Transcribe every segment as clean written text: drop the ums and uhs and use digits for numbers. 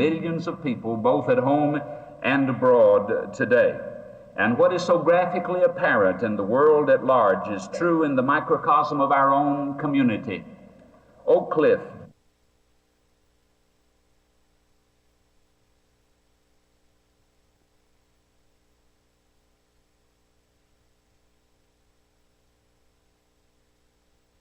millions of people, both at home and abroad today. And what is so graphically apparent in the world at large is true in the microcosm of our own community. Oak Cliff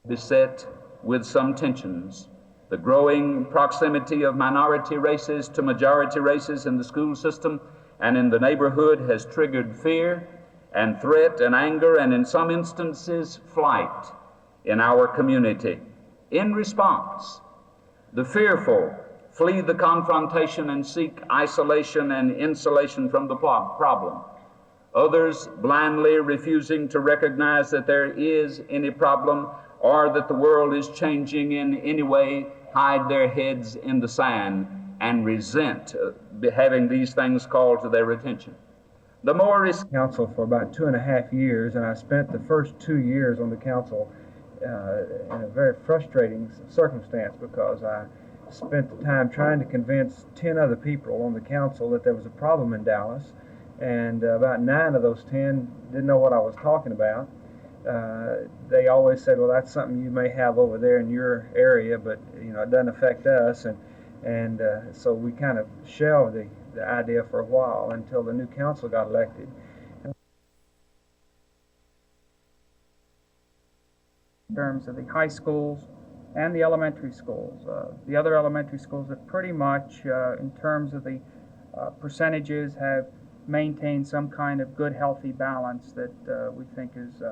beset with some tensions. The growing proximity of minority races to majority races in the school system and in the neighborhood has triggered fear and threat and anger and in some instances flight in our community. In response, the fearful flee the confrontation and seek isolation and insulation from the problem. Others, blindly refusing to recognize that there is any problem or that the world is changing in any way, hide their heads in the sand and resent having these things called to their attention. The more council for about 2.5 years, and I spent the first 2 years on the council in a very frustrating circumstance, because I spent the time trying to convince 10 other people on the council that there was a problem in Dallas, and about 9 of those 10 didn't know what I was talking about. They always said, well, that's something you may have over there in your area, but it doesn't affect us, and so we kind of shelved the idea for a while until the new council got elected. In terms of the high schools and the elementary schools, the other elementary schools have pretty much, in terms of the percentages, have maintained some kind of good, healthy balance that we think is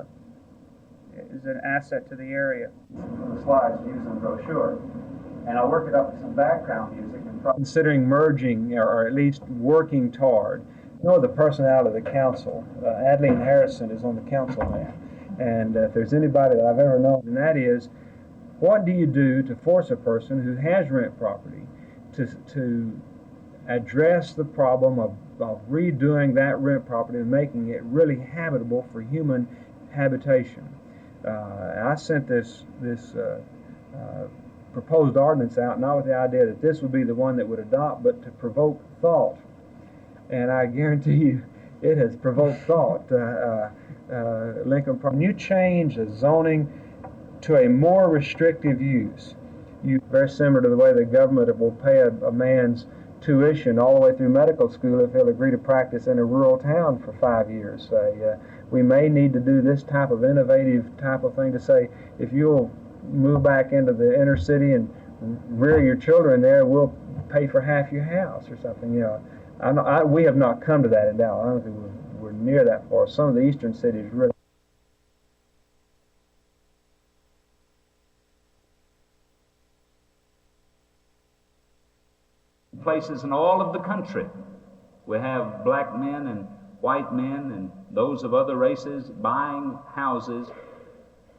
an asset to the area. The slides to use in the brochure, and I'll work it up with some background music. Considering merging, or at least working toward, the person out of the council, Adeline Harrison, is on the council now, and if there's anybody that I've ever known, and that is, what do you do to force a person who has rent property to address the problem of redoing that rent property and making it really habitable for human habitation? I sent this proposed ordinance out, not with the idea that this would be the one that would adopt, but to provoke thought. And I guarantee you, it has provoked thought. Lincoln, when you change the zoning to a more restrictive use, very similar to the way the government will pay a man's tuition all the way through medical school if he'll agree to practice in a rural town for 5 years. We may need to do this type of innovative type of thing to say, if you'll move back into the inner city and rear your children there, we'll pay for half your house or something. We have not come to that in Dallas. I don't think we're near that far. Some of the eastern cities really. Places in all of the country, we have black men and white men and those of other races buying houses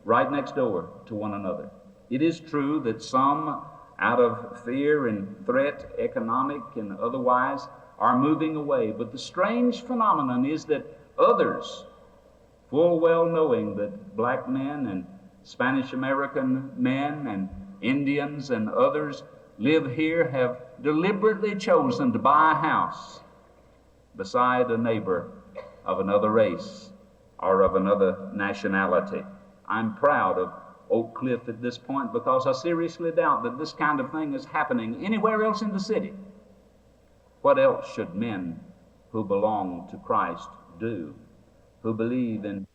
right next door to one another. It is true that some, out of fear and threat, economic and otherwise, are moving away, but the strange phenomenon is that others, full well knowing that black men and Spanish American men and Indians and others live here, have deliberately chosen to buy a house beside a neighbor of another race or of another nationality. I'm proud of Oak Cliff at this point, because I seriously doubt that this kind of thing is happening anywhere else in the city. What else should men who belong to Christ do, who believe in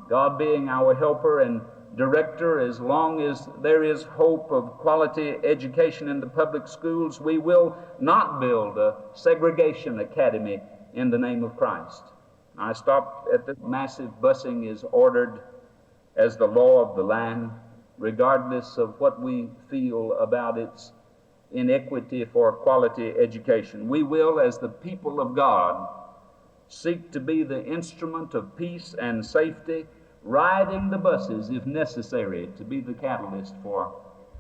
God being our helper and director? As long as there is hope of quality education in the public schools, we will not build a segregation academy in the name of Christ. I stopped at the massive busing is ordered as the law of the land, regardless of what we feel about its inequity for quality education. We will, as the people of God, seek to be the instrument of peace and safety, riding the buses if necessary to be the catalyst for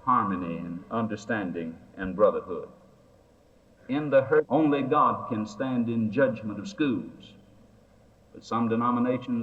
harmony and understanding and brotherhood. in the hurt. Only God can stand in judgment of schools. But some denominations